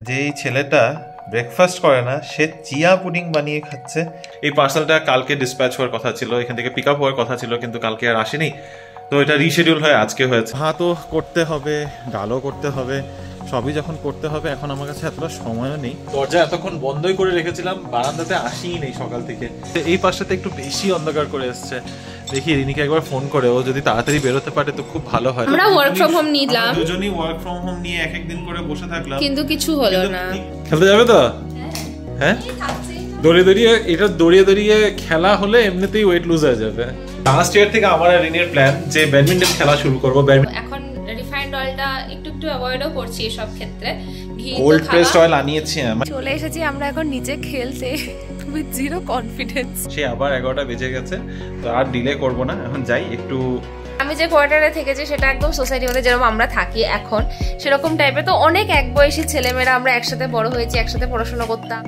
যেই ছেলেটা ব্রেকফাস্ট করে না সে চিয়া পুডিং বানিয়ে খাচ্ছে। এই পার্সেলটা কালকে ডিসপ্যাচ হওয়ার কথা ছিল, এখান থেকে পিক আপ হওয়ার কথা ছিল, কিন্তু কালকে আর আসেনি। তো এটা রিশিডিউল হয়ে আজকে হয়েছে। ভাতও করতে হবে, ডালও করতে হবে, সবই যখন করতে হবে এখন আমার কাছে এতটা সময়ও নেই। দরজা এতক্ষণ বন্ধই করে রেখেছিলাম, বারান্দাতে আসিই নেই সকাল থেকে। এই পাশটাতে একটু বেশি অন্ধকার করে এসছে। দেখি রিনিকে একবার ফোন করে, ও যদি তাড়াতাড়ি বেরোতে পারে তো খুব ভালো হয়। আমরা ওয়ার্ক ফ্রম হোম নিলাম, দুজনই ওয়ার্ক ফ্রম হোম নিয়ে এক একদিন করে বসে থাকলাম, কিন্তু কিছু হলো না। খেলতে যাবে তো? হ্যাঁ, দড়িয়ে দড়িয়ে খেলা হলে এমনিতেই ওয়েট লুজ হয়ে যাবে। লাস্ট ইয়ার থেকে আমার আর রিনির প্ল্যান যে ব্যাডমিন্টন খেলা শুরু করবো। এখন রিফাইন্ড অয়েলটা একটু অ্যাভয়েডও করছি সব ক্ষেত্রে। কোল্ড প্রেসড অয়েল আনিয়েছি। চলে এসেছি আমরা এখন নিচে খেলতে উইথ জিরো কনফিডেন্স। সে আবার 11টা বেজে গেছে, তো আর ডিলে করব না, এখন যাই একটু। আমি যে কোয়ার্টারে থেকেছি সেটা একদম সোসাইটির মধ্যে যেরকম আমরা থাকি এখন সেরকম টাইপের। তো অনেক এক বয়সী ছেলেমেয়েরা আমরা একসাথে বড় হয়েছি, একসাথে পড়াশোনা করতাম।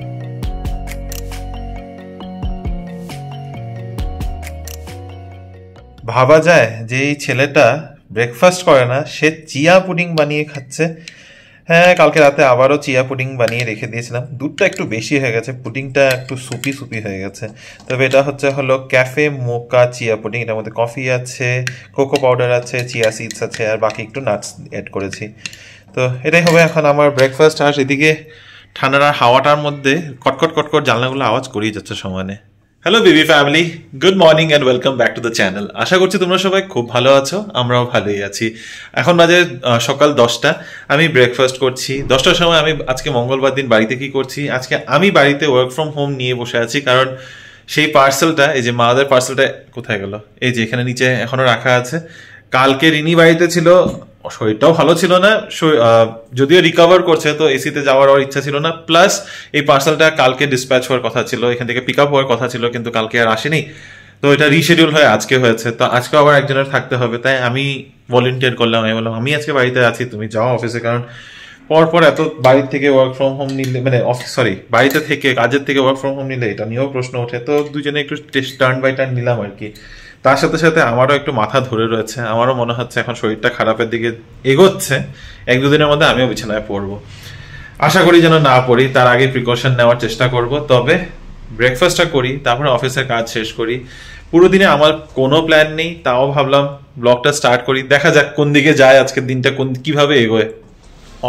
ভাবা যায় যে এই ছেলেটা ব্রেকফাস্ট করে না সে চিয়া পুডিং বানিয়ে খাচ্ছে। হ্যাঁ, কালকে রাতে আবারও চিয়া পুডিং বানিয়ে রেখে দিয়েছিলাম। দুধটা একটু বেশি হয়ে গেছে, পুডিংটা একটু সুপি সুপি হয়ে গেছে। তবে এটা হলো ক্যাফে মোকা চিয়া পুডিং। এটার মধ্যে কফি আছে, কোকো পাউডার আছে, চিয়া সিডস আছে, আর বাকি একটু নাটস অ্যাড করেছি। তো এটাই হবে এখন আমার ব্রেকফাস্ট। আর এদিকে ঠান্ডার হাওয়াটার মধ্যে কটকট কটকট জানলাগুলো আওয়াজ করিয়ে যাচ্ছে সমানে। Hello baby family, good morning and welcome back to the channel. আশা করছি তোমরা সবাই খুব ভালো আছো, আমরাও ভালোই আছি। এখন বাজে সকাল 10টা, আমি ব্রেকফাস্ট করছি। 10টার সময় আমি আজকে মঙ্গলবার দিন বাড়িতে কি করছি, আজকে আমি বাড়িতে ওয়ার্ক ফ্রম হোম নিয়ে বসে আছি। কারণ সেই পার্সেলটা, এই যে মাদের পার্সেলটা কোথায় গেল, এই যে এখানে নিচে এখনো রাখা আছে। কালকে রিনি বাড়িতে ছিল, শরীরটাও ভালো ছিল না, যদিও রিকভার করছে, তো এসিতে যাওয়ার আর ইচ্ছা ছিল না। প্লাস এই পার্সেলটা কালকে ডিসপ্যাচ হওয়ার কথা ছিল, এখান থেকে পিক আপ হওয়ার কথা ছিল, কিন্তু কালকে আর আসেনি। তো এটা রিশিডিউল হয়ে আজকে হয়েছে। তো আজকে আবার একজনের থাকতে হবে, তাই আমি ভলেন্টিয়ার করলাম। আমি বললাম আমি আজকে বাড়িতে আছি, তুমি যাও অফিসে। কারণ পরপর এত বাড়ির থেকে ওয়ার্ক ফ্রম হোম নিলে, মানে বাড়িতে থেকে কাজের থেকে ওয়ার্ক ফ্রম হোম নিলে এটা নিয়েও প্রশ্ন ওঠে। তো দুজনে একটু টার্ন বাই টার্ন নিলাম আর কি। তার সাথে সাথে আমারও একটু মাথা ধরে রয়েছে, আমারও মনে হচ্ছে এখন শরীরটা খারাপের দিকে এগোচ্ছে। 1-2 দিনের মধ্যে আমিও বিছানায় পড়বো। আশা করি যেন না পড়ি, তার আগে প্রিকশন নেওয়ার চেষ্টা করব। তবে ব্রেকফাস্টটা করি, তারপরে অফিসের কাজ শেষ করি। পুরো দিনে আমার কোনো প্ল্যান নেই, তাও ভাবলাম ব্লগটা স্টার্ট করি, দেখা যাক কোন দিকে যায় আজকের দিনটা, কিভাবে এগোয়।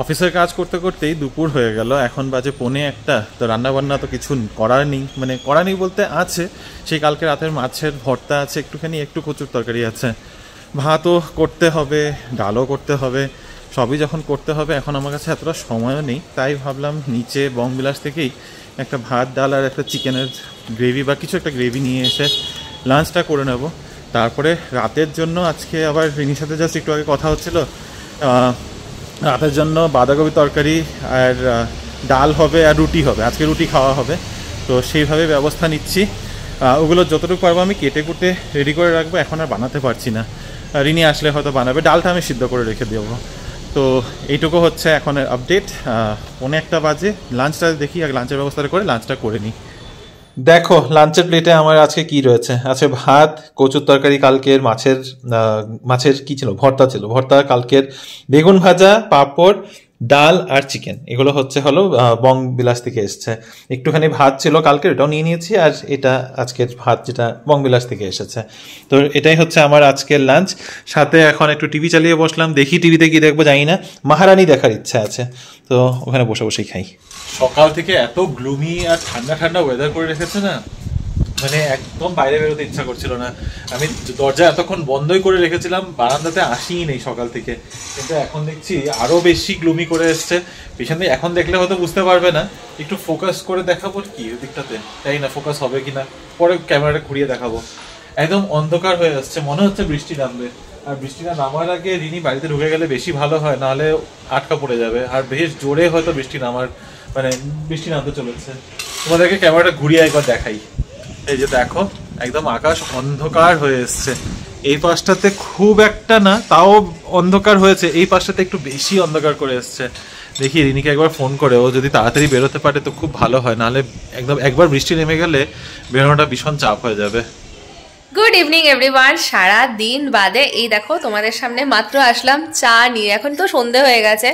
অফিসের কাজ করতে করতেই দুপুর হয়ে গেল, এখন বাজে 1:45। তো রান্নাবান্না তো কিছু করার নেই, মানে করা নেই বলতে আছে, সেই কালকে রাতের মাছের ভর্তা আছে, একটু কচুর তরকারি আছে। ভাতও করতে হবে, ডালও করতে হবে, সবই যখন করতে হবে এখন আমার কাছে এতটা সময়ও নেই। তাই ভাবলাম নিচে বংবিলাস থেকেই একটা ভাত, ডাল আর একটা চিকেনের গ্রেভি বা কিছু একটা গ্রেভি নিয়ে এসে লাঞ্চটা করে নেব। তারপরে রাতের জন্য আজকে আবার রিনির সাথে জাস্ট একটু আগে কথা হচ্ছিল, রাতের জন্য বাঁধাকপি তরকারি আর ডাল হবে আর রুটি হবে। আজকে রুটি খাওয়া হবে, তো সেইভাবে ব্যবস্থা নিচ্ছি। ওগুলো যতটুকু পারবো আমি কেটে কুটে রেডি করে রাখবো, এখন আর বানাতে পারছি না। রিনি আসলে হয়তো বানাবে, ডালটা আমি সিদ্ধ করে রেখে দেবো। তো এইটুকু হচ্ছে এখনের আপডেট। 1:45 বাজে, লাঞ্চটা দেখি, আর লাঞ্চের ব্যবস্থাটা করে লাঞ্চটা করে নিই। দেখো লাঞ্চের প্লেটে আমার আজকে কি রয়েছে। আছে ভাত, কচুর তরকারি, কালকের মাছের কি ছিল, ভর্তা ছিল, ভর্তা, কালকের বেগুন ভাজা, পাঁপড়, ডাল আর চিকেন। এগুলো হলো বং বিলাস থেকে এসছে। একটুখানি ভাত ছিল কালকের, এটাও নিয়ে নিয়েছি। আর এটা আজকের ভাত যেটা বং বিলাস থেকে এসেছে। তো এটাই হচ্ছে আমার আজকের লাঞ্চ। সাথে এখন একটু টিভি চালিয়ে বসলাম, দেখি টিভিতে কি দেখবো জানি না, মহারানী দেখার ইচ্ছা আছে, তো ওখানে বসে বসেই খাই। সকাল থেকে এত গ্লুমি আর ঠান্ডা ঠান্ডা ওয়েদার করে রেখেছে না, মানে একদম বাইরে বেরোতে ইচ্ছা করছিল না। আমি দরজা এতক্ষণ বন্ধই করে রেখেছিলাম, বারান্দাতে আসিই নেই সকাল থেকে। কিন্তু এখন দেখছি আরো বেশি গ্লুমি করে এসছে। পিছনে এখন দেখলে হয়তো বুঝতে পারবে না, একটু ফোকাস করে দেখাবো কি ওই দিকটাতে, তাই না ফোকাস হবে কিনা, পরে ক্যামেরাটা ঘুরিয়ে দেখাবো। একদম অন্ধকার হয়ে আসছে, মনে হচ্ছে বৃষ্টি নামবে। আর বৃষ্টি না নামার আগে রিনি বাড়িতে ঢুকে গেলে বেশি ভালো হয়, নাহলে আটকা পড়ে যাবে। আর বেশ জোরে হয়তো বৃষ্টি নামতে চলেছে। তোমাদেরকে ক্যামেরাটা ঘুরিয়ে একবার দেখাই। এই যে দেখো, একদম আকাশ অন্ধকার হয়ে এসছে। এই পাশটাতে খুব একটা না, তাও অন্ধকার হয়েছে, এই পাশটাতে একটু বেশি অন্ধকার করে এসছে। দেখি রিনিকে একবার ফোন করে, ও যদি তাড়াতাড়ি বেরোতে পারে তো খুব ভালো হয়, নাহলে একবার বৃষ্টি নেমে গেলে বেরোনোটা ভীষণ চাপ হয়ে যাবে। Good evening everyone. সারা দিন বাদে এই দেখো তোমাদের সামনে মাত্র আসলাম চা নিয়ে। এখন তো সন্ধে হয়ে গেছে,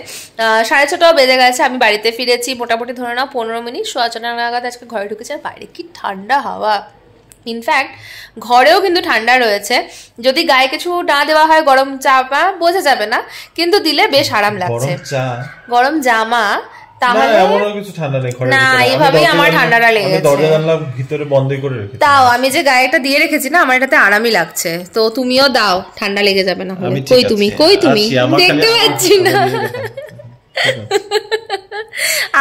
6:30 বেজে গেছে। আমি বাড়িতে ফিরেছি মোটামুটি ধরে নাও 15 মিনিট, 6:15 নাগাদ আজকে ঘরে ঢুকেছে। আর বাইরে কি ঠান্ডা হাওয়া, ইনফ্যাক্ট ঘরেও কিন্তু ঠান্ডা রয়েছে। যদি গায়ে কিছু না দেওয়া হয় গরম চা বোঝা যাবে না, কিন্তু দিলে বেশ আরাম লাগছে। গরম জামা তাহলে কিছু ঠান্ডা নেই না, এইভাবেই আমার ঠান্ডাটা লেগেছে। দরজা জানলা ভিতরে বন্ধ করে রেখেছি। তাও আমি যে গায়েটা দিয়ে রেখেছি না, আমার এটাতে আরামই লাগছে। তো তুমিও দাও, ঠান্ডা লেগে যাবে না হলে। কই তুমি দেখতে পাচ্ছি না।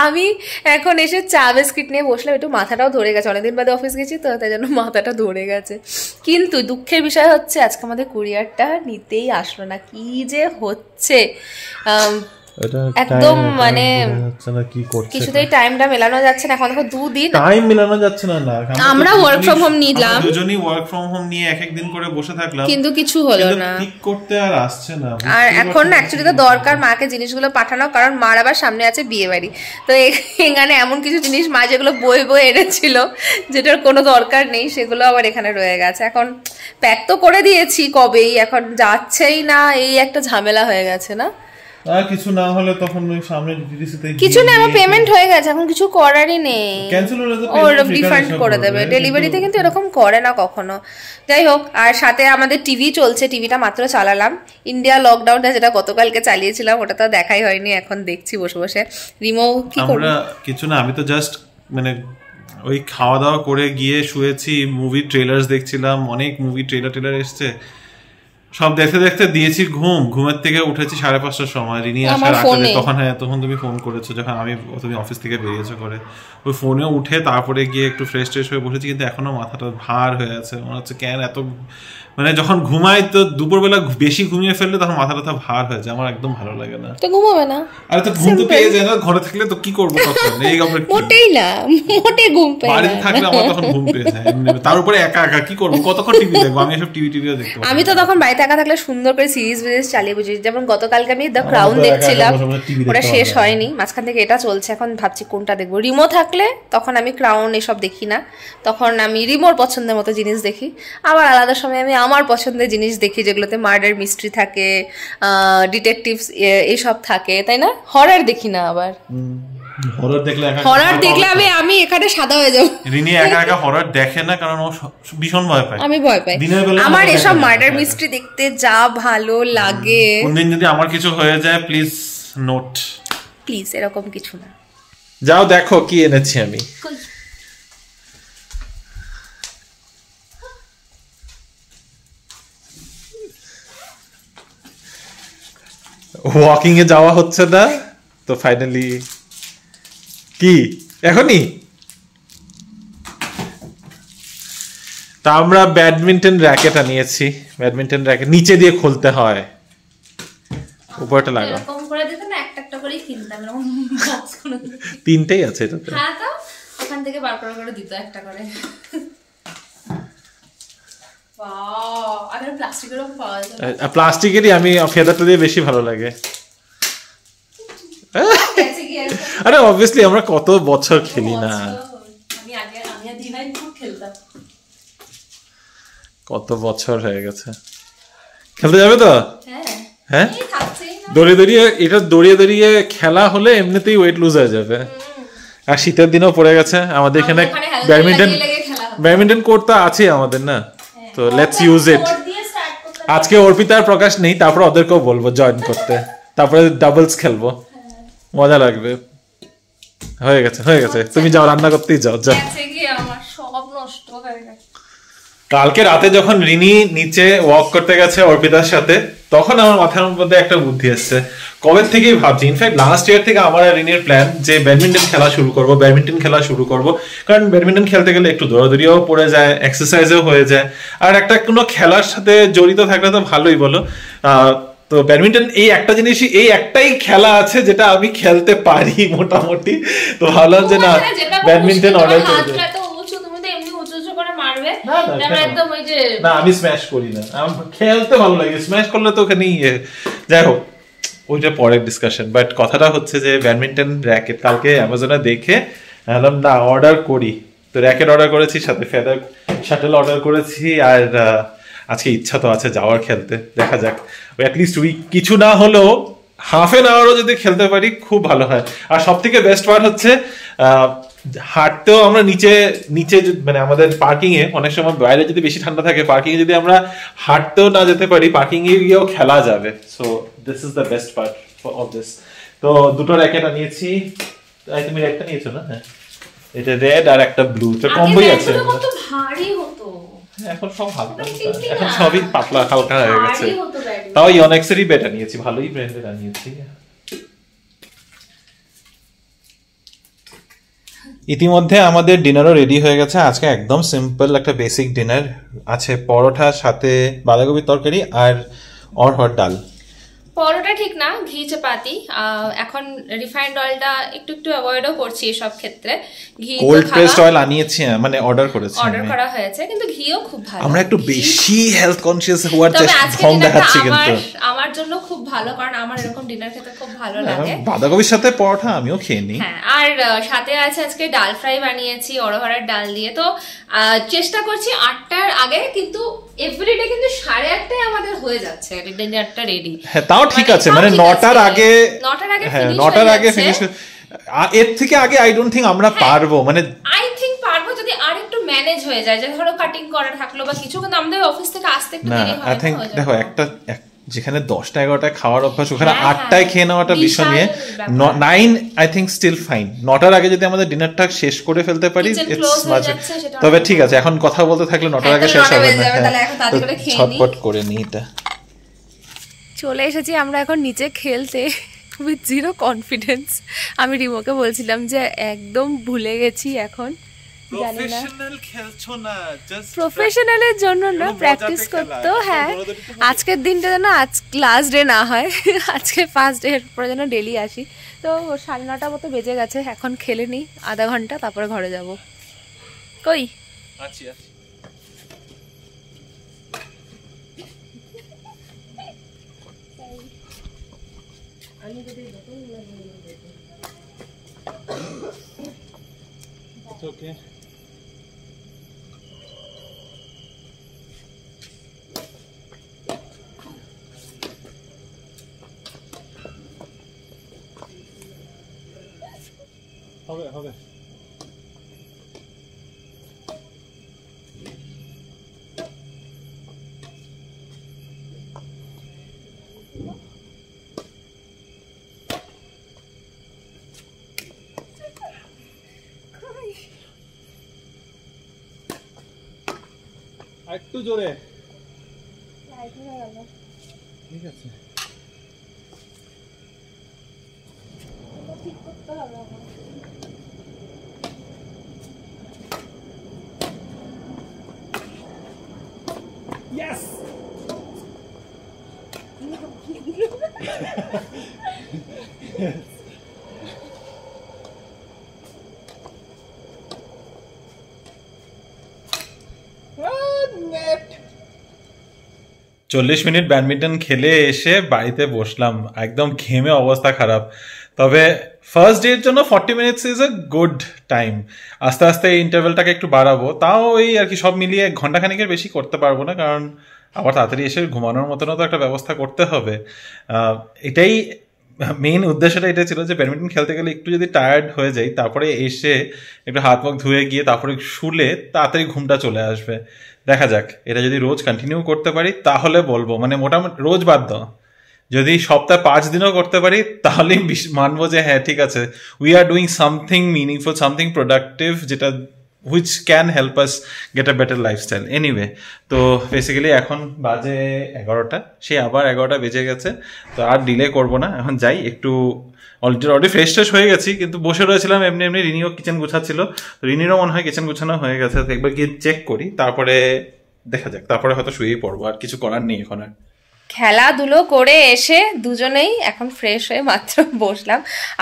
আমি এখন এসে চা বিস্কিট নিয়ে বসলাম, একটু মাথাটাও ধরে গেছে, অনেকদিন বাদে অফিস গেছি তো, তাই জন্য মাথাটা ধরে গেছে। কিন্তু দুঃখের বিষয় হচ্ছে আজকে আমাদের কুরিয়ারটা নিতেই আসলো না। কি যে হচ্ছে একদম, মানে কিছুতেই টাইমটা মেলানো যাচ্ছে না। এখন দেখো 2 দিন টাইম মেলানো যাচ্ছে না। আমরা ওয়ার্ক ফ্রম হোম নিলাম, দুজনেই ওয়ার্ক ফ্রম হোম নিয়ে এক এক দিন করে বসে থাকলাম, কিন্তু কিছু হলো না। ঠিক করতে আর আসছে না। আর এখন অ্যাকচুয়ালি তো দরকার মাকে জিনিসগুলো পাঠানো, কারণ মার আবার সামনে আছে বিয়ে বাড়ি। তো এখানে এমন কিছু জিনিস মা যেগুলো বয়ে এনেছিল, যেটার কোনো দরকার নেই, সেগুলো আবার এখানে রয়ে গেছে। এখন প্যাক তো করে দিয়েছি কবেই, এখন যাচ্ছেই না। এই একটা ঝামেলা হয়ে গেছে না। আর কিছু না হলে তখন ওই সামনে ডিটিসিতে কিছু না, আমার পেমেন্ট হয়ে গেছে, এখন কিছু করারই নেই। ক্যান্সেল হলে তো রিফান্ড করে দেবে। ডেলিভারিতে কিন্তু এরকম করে না কখনো। যাই হোক, আর সাথে আমাদের টিভি চলছে, টিভিটা মাত্র চালালাম। ইন্ডিয়া লকডাউনটা যেটা গতকালকে চালিয়েছিলাম, ওটা তো দেখাই হয়নি, এখন দেখছি বসে বসে। রিমো কি করবে? আমরা কিছু না, আমি তো জাস্ট মানে ওই খাওয়া দাওয়া করে গিয়ে শুয়েছি, মুভি ট্রেলার্স দেখছিলাম, অনেক মুভি ট্রেলার এসছে, সব দেখতে দেখতে দিয়েছি ঘুম। ঘুমের থেকে উঠেছি 5:30টার সময়, রিনি আসার আগে। তখন তুমি ফোন করেছো, যখন তুমি অফিস থেকে বেরিয়েছো করে। ওই ফোনে উঠে তারপরে গিয়ে একটু ফ্রেশ হয়ে বসেছি, কিন্তু এখনো মাথাটা ভার হয়ে আছে। মনে হচ্ছে কেন এত, মানে যখন ঘুমাই তো দুপুরবেলা বেশি ঘুমিয়ে ফেললে তখন মাথাটা ভার হয়ে যায়, আমার একদম ভালো লাগে না। তো ঘুমাবে না? আরে তো ঘুম তো পেয়ে যায় না, ঘরে থাকলে তো কি করবো তখন? এই মোটেই না, মোটে ঘুম পেয়ে। বাড়িতে থাকলে আমার তখন ঘুম পেয়ে যায়। তার উপরে একা একা কি করবো, কতক্ষণ টিভি দেখবো? আমি এসব টিভিও দেখতে পারি। আমি তো তখন বাড়িতে একা থাকলে সুন্দর করে সিরিজ চালিয়ে বুঝি। যেমন গতকালকে আমি দ্য ক্রাউন দেখছিলাম, ওটা শেষ হয়নি, মাঝখান থেকে এটা চলছে। এখন ভাবছি কোনটা দেখবো। রিমো থাকলে তখন আমি ক্রাউন এসব দেখি না, তখন আমি রিমোর পছন্দের মতো জিনিস দেখি। আবার আলাদা সময় আমি আমার পছন্দের জিনিস দেখি, যেগুলোতে মার্ডার মিস্ট্রি থাকে, ডিটেকটিভস এইসব থাকে, তাই না? হরর দেখি না। আবার হরর দেখলে আমি এখানে সাদা হয়ে যাবো। রিনি একা একা হরর দেখে না, কারণ ও ভীষণ ভয় পায়। আমি ভয় পাই। আমার এসব মার্ডার মিস্ট্রি দেখতে যা ভালো লাগে। কোনদিন যদি আমার কিছু হয়ে যায়, প্লিজ নোট, প্লিজ, এরকম কিছু না। যাও দেখো কি এনেছি আমি। ওয়াকিং এ যাওয়া হচ্ছে না তো ফাইনালি কি এখনই তা আমরা ব্যাডমিন্টন র‍্যাকেট আনিয়েছি। ব্যাডমিন্টন র‍্যাকেট নিচে দিয়ে খুলতে হয়, উপরটা লাগা। এরকম করে দিতে না, একটা একটা করেই কিনতাম, এরকম বক্স করে। তিনটেই আছে এটাতে। হ্যাঁ, তো ওখান থেকে বার করে দিত একটা করে। ওয়াও, আরে প্লাস্টিকেরও পাওয়া যায়। প্লাস্টিকেরই আমি ফেদারটা দিয়ে বেশি ভালো লাগে। আরে অবভিয়াসলি আমরা কত বছর খেলি না, কত বছর হয়ে গেছে। খেলতে যাবে তো? হ্যাঁ, দড়িয়ে দড়িয়ে খেলা হলে এমনিতেই ওয়েট লুজ হয়ে যাবে। আর শীতের দিনও পড়ে গেছে, আমাদের এখানে ব্যাডমিন্টন কোর্ট তো আছে আমাদের না, তো লেটস ইউজ ইট। আজকে অর্পিতার প্রকাশ নেই, তারপর ওদেরকেও বলবো জয়েন করতে, তারপরে ডাবলস খেলবো, মজা লাগবে। হয়ে গেছে, তুমি যাও রান্না করতেই যাও। কালকে রাতে যখন রিনি নিচে ওয়াক করতে গেছে অর্পিতার সাথে, তখন আমার মাথার মধ্যে একটা বুদ্ধি এসছে। কবে থেকেই ভাবছি, ইনফ্যাক্ট লাস্ট ইয়ার থেকে আমার আর রিনির প্ল্যান যে ব্যাডমিন্টন খেলা শুরু করব। কারণ ব্যাডমিন্টন খেলতে গেলে একটু দৌড়াদৌড়িও পড়ে যায়, এক্সারসাইজও হয়ে যায়, আর একটা কোনো খেলার সাথে জড়িত থাকলে তো ভালোই, বলো। তো ব্যাডমিন্টন এই একটা জিনিসই, এই একটাই খেলা আছে যেটা আমি খেলতে পারি মোটামুটি। তো ভাবলাম যে না, ব্যাডমিন্টন অর্ডার করে দেব। না, আমি স্ম্যাশ করি না, আমার খেলতে ভালো লাগে। স্ম্যাশ করলে তো ওখানেই যাই হোক, ওইটা পরের ডিসকাশন। বাট কথাটা হচ্ছে যে ব্যাডমিন্টন র‍্যাকেট কালকে অ্যামাজনে দেখে ভাবলাম না অর্ডার করি। তো র‍্যাকেট অর্ডার করেছি, সাথে ফেদার শাটল অর্ডার করেছি আর আজকে ইচ্ছা তো আছে যাওয়ার খেলতে, দেখা যাক অ্যাটলিস্ট কিছু না হলেও হাফ এন আওয়ারও যদি খেলতে পারি খুব ভালো হয়। আর সব থেকে বেস্ট পার্ট হচ্ছে হাঁটতেও আমরা নিচে নিচে মানে আমাদের পার্কিং এ অনেক সময় বাইরে যদি বেশি ঠান্ডা থাকে, পার্কিং এ যদি আমরা হাঁটতেও না যেতে পারি, পার্কিং এ গিয়েও খেলা যাবে। So this is the best part of this. তো দুটো র্যাকেট নিয়েছি, তুমি একটা নিয়েছো না? হ্যাঁ, এটা রেড আর একটা ব্লু, তো কম্বোই আছে। কত ভারী হতো, এখন সব হালকা, এখন সবই পাতলা হালকা হয়ে গেছে। তাও ইওনেক্সেরই বেটা নিয়েছি, ভালোই ব্র্যান্ডের নিয়েছি। ইতিমধ্যে আমাদের ডিনারও রেডি হয়ে গেছে। আজকে একদম সিম্পল একটা বেসিক ডিনার আছে, পরোটা সাথে বাঁধাকপির তরকারি আর অরহর ডাল। পরোটা ঠিক না, ঘি চাপাতি। এখন রিফাইন্ড অয়েলটা একটু একটু অ্যাভয়েডও করছি সব ক্ষেত্রে। ঘি কোল্ড প্রেসড অয়েল আনিয়েছি, মানে অর্ডার করেছি, অর্ডার করা হয়েছে, কিন্তু ঘিও খুব ভালো। আমরা একটু বেশি হেলথ কনসিয়াস হওয়ার চেষ্টা কম দেখাচ্ছি, কিন্তু আমার জন্য খুব ভালো, কারণ আমার এরকম ডিনার খেতে খুব ভালো লাগে। বাঁধাকপির সাথে পরোটা আমিও খেয়ে নিই। হ্যাঁ, আর সাথে আছে আজকে ডাল ফ্রাই বানিয়েছি অরহরের ডাল দিয়ে। তো চেষ্টা করছি 8টার আগে, কিন্তু এভরিডে কিন্তু 8:30টায় আমাদের হয়ে যাচ্ছে ডিনারটা রেডি। হ্যাঁ, তাও ঠিক আছে, মানে 9টার আগে, 9টার আগে ফিনিশ। এর থেকে আগে আই ডোন্ট থিংক আমরা পারবো, মানে আই থিংক পারবো যদি আর একটু ম্যানেজ হয়ে যায়, যে ধরো কাটিং করা থাকলো বা কিছু, কিন্তু আমাদের অফিস থেকে আসতে একটু দেরি হয়। আই থিংক দেখো, একটা যেখানে 10টা 11টায় খাওয়ার অভ্যাস, ওখানে 8টায় খেয়ে নেওয়াটা বিষয় নিয়ে 9 আই থিংক স্টিল ফাইন। 9টার আগে যদি আমাদের ডিনারটা শেষ করে ফেলতে পারি ইটস মাচ। তবে ঠিক আছে, এখন কথা বলতে থাকলে 9টার আগে শেষ হবে না, ছটপট করে নিই। এটা চলে এসেছি আমরা এখন নিচে খেলতে উইথ জিরো কনফিডেন্স। আমি রিমোকে বলছিলাম যে একদম ভুলে গেছি এখন, জানি না প্রফেশনালের জন্য না, প্র্যাকটিস করতো। হ্যাঁ, আজকের দিনটা যেন আজ লাস্ট ডে না হয়, আজকে ফার্স্ট ডে, এরপরে যেন ডেলি আসি। তো 9:30 মতো বেজে গেছে, এখন খেলে নিই আধা ঘন্টা, তারপরে ঘরে যাব। কই আছি ওকে। হবে একটু জোরে, ঠিক আছে। Yes! Yes. 40 মিনিট ব্যাডমিন্টন খেলে এসে বাড়িতে বসলাম, একদম ঘেমে অবস্থা খারাপ। তবে ফার্স্ট ডে এর জন্য 40 minutes is a good time. আস্তে আস্তে এই ইন্টারভেলটাকে একটু বাড়াবো, তাও এই আর কি সব মিলিয়ে ঘন্টাখানিকের বেশি করতে পারবো না, কারণ আবার তাড়াতাড়ি এসে ঘুমানোর মতনও তো একটা ব্যবস্থা করতে হবে। এটাই মেইন উদ্দেশ্যটা এটা ছিল যে ব্যাডমিন্টন খেলতে গেলে একটু যদি টায়ার্ড হয়ে যাই, তারপরে এসে একটু হাত মুখ ধুয়ে গিয়ে তারপরে শুলে তাড়াতাড়ি ঘুমটা চলে আসবে। দেখা যাক, এটা যদি রোজ কন্টিনিউ করতে পারি তাহলে বলবো, মানে মোটামুটি রোজ বাদ দাও, যদি সপ্তাহে 5 দিনও করতে পারি তাহলে মানবো যে হ্যাঁ ঠিক আছে, we are doing something meaningful, something productive, যেটা which can help us get a better lifestyle. Anyway, তো বেসিক্যালি এখন বাজে 11টা, সে আবার 11টা বেজে গেছে, তো আর ডিলে করবো না, এখন যাই একটু। অলরেডি ফ্রেশ ট্রেশ হয়ে গেছি, কিন্তু বসে রয়েছিলাম এমনি এমনি। রিনিও কিচেন গুছাচ্ছিল, রিনিরও মনে হয় কিচেন গুছানো হয়ে গেছে, একবার গিয়ে চেক করি, তারপরে দেখা যাক, তারপরে হয়তো শুয়েই পড়বো, আর কিছু করার নেই এখন। আর খেলাধুলো করে এসে দুজনেই এখন ফ্রেশ হয়ে মাত্র বসলাম,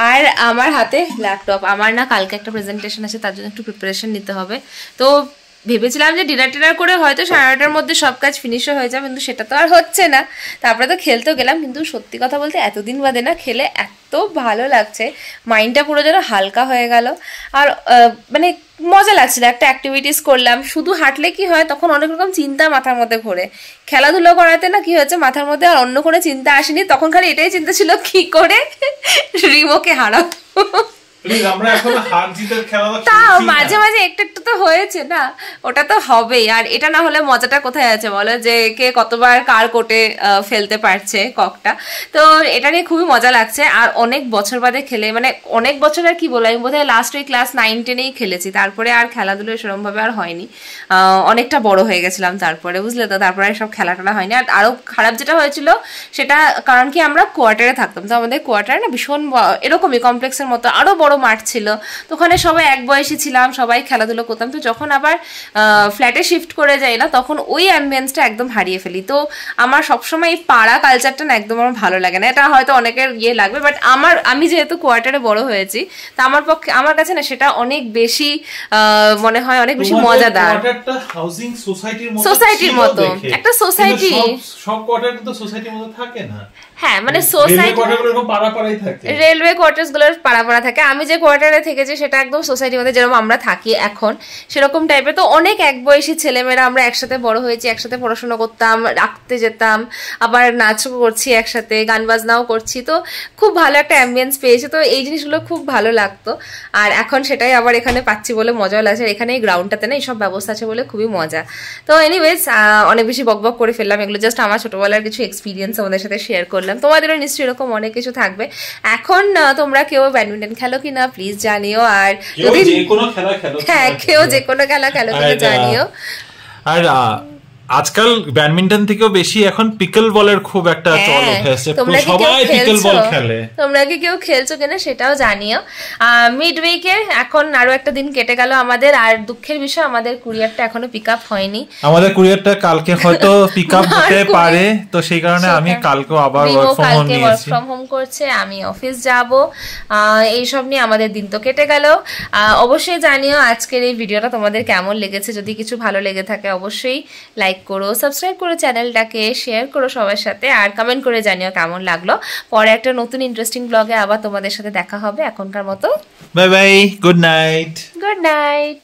আর আমার হাতে ল্যাপটপ। আমার না কালকে একটা প্রেজেন্টেশন আছে, তার জন্য একটু প্রিপারেশন নিতে হবে। তো ভেবেছিলাম যে ডিনার করে হয়তো 9:30টার মধ্যে সব কাজ ফিনিশ হয়ে যাবে, কিন্তু সেটা তো আর হচ্ছে না। তারপরে তো খেলতেও গেলাম, কিন্তু সত্যি কথা বলতে এতদিন বাদে না খেলে এত ভালো লাগছে, মাইন্ডটা পুরো যেন হালকা হয়ে গেল। আর মানে মজা লাগছিল, একটা অ্যাক্টিভিটিস করলাম। শুধু হাঁটলে কি হয়, তখন অনেক রকম চিন্তা মাথার মধ্যে ঘোরে। খেলাধুলো করাতে না কি হয়েছে, মাথার মধ্যে আর অন্য কোনো চিন্তা আসেনি, তখন খালি এটাই চিন্তা ছিল কি করে রিমোকে হারাবো। তাও মাঝে মাঝে একটু একটু তো হয়েছে না, ওটা তো হবেই। আর এটা না হলে মজাটা কোথায় আছে বলো, যে কে কতবার কার কোটে ফেলতে পারছে ককটা। তো এটা নিয়ে খুবই মজা লাগছে। আর অনেক বছর বাদে খেলে, মানে অনেক বছর আর কি বলে, আমি বোধহয় লাস্ট ওই ক্লাস 9-10-এই খেলেছি, তারপরে আর খেলাধুলো সেরকম ভাবে আর হয়নি। অনেকটা বড় হয়ে গেছিলাম তারপরে, বুঝলে তো, তারপরে সব খেলাটা হয়নি। আর আরো খারাপ যেটা হয়েছিল সেটা, কারণ কি আমরা কোয়ার্টারে থাকতাম, তো আমাদের কোয়ার্টারে না ভীষণ এরকমই কমপ্লেক্সের মতো আরো বড় মাঠ ছিল, তো ওখানে সবাই এক বয়সী ছিলাম, সবাই খেলাধুলো করতাম। তো যখন আবার ফ্ল্যাটে শিফট করে যাই না, তখন ওই অ্যাম্বিয়েন্সটা একদম হারিয়ে ফেলি। তো আমার সবসময় এই পাড়া কালচারটা না একদম আমার ভালো লাগে না। এটা হয়তো অনেকের লাগবে, বাট আমি যেহেতু কোয়ার্টারে বড় হয়েছি, তা আমার কাছে না সেটা অনেক বেশি মনে হয়, অনেক বেশি মজাদার। সোসাইটির মতো একটা সোসাইটি, সব কোয়ার্টার তো সোসাইটির মতো থাকে না। হ্যাঁ, মানে সোসাইটি রেলওয়ে কোয়ার্টার্স গুলোর পাড়া থাকে। আমি যে কোয়ার্টারে থেকেছি সেটা একদম সোসাইটির মধ্যে, যেরকম আমরা থাকি এখন সেরকম টাইপের। তো অনেক এক বয়সী ছেলেমেয়েরা আমরা একসাথে বড় হয়েছি, একসাথে পড়াশোনা করতাম, রাখতে যেতাম, আবার নাচও করছি একসাথে, গান বাজনাও করছি। তো খুব ভালো একটা অ্যাম্বিয়েন্স পেয়েছি, তো এই জিনিসগুলো খুব ভালো লাগতো। আর এখন সেটাই আবার এখানে পাচ্ছি বলে মজাও লাগছে। এখানে এই গ্রাউন্ডটাতে না এইসব ব্যবস্থা আছে বলে খুবই মজা। তো এনিওয়েজ, অনেক বেশি বকবক করে ফেললাম, এগুলো জাস্ট আমার ছোটবেলার কিছু এক্সপিরিয়েন্স আমাদের সাথে শেয়ার করলাম। তোমাদেরও নিশ্চয়ই এরকম অনেক কিছু থাকবে। এখন তোমরা কেউ ব্যাডমিন্টন খেলো কিনা প্লিজ জানিও, আর যদি হ্যাঁ কেউ যে কোনো খেলা খেলো কিনা জানিও। আর আজকাল ব্যাডমিন্টন থেকেও বেশি এখন পিকল বলের খুব একটা চল উঠেছে, সবাই পিকল বল খেলে। তোমরা কি কেউ খেলছো কিনা সেটাও জানিও। মিড উইকে এখন আরো একটা দিন কেটে গেল আমাদের, আর দুঃখের বিষয় আমাদের কুরিয়ারটা এখনো পিক আপ হয়নি। আমাদের কুরিয়ারটা কালকে হয়তো পিক আপ হতে পারে, তো সেই কারণে আমি কালকেও আবার ওয়ার্ক ফ্রম হোম করছে, আমি অফিস যাব, এইসব নিয়ে আমাদের দিন তো কেটে গেল। অবশ্যই জানিও আজকের এই ভিডিওটা তোমাদের কেমন লেগেছে। যদি কিছু ভালো লেগে থাকে অবশ্যই লাইক করো, সাবস্ক্রাইব করো চ্যানেলটাকে, শেয়ার করো সবার সাথে, আর কমেন্ট করে জানিও কেমন লাগলো। পরে একটা নতুন ইন্টারেস্টিং ব্লগে আবার তোমাদের সাথে দেখা হবে। এখনকার মতো bye bye, good night. Good night.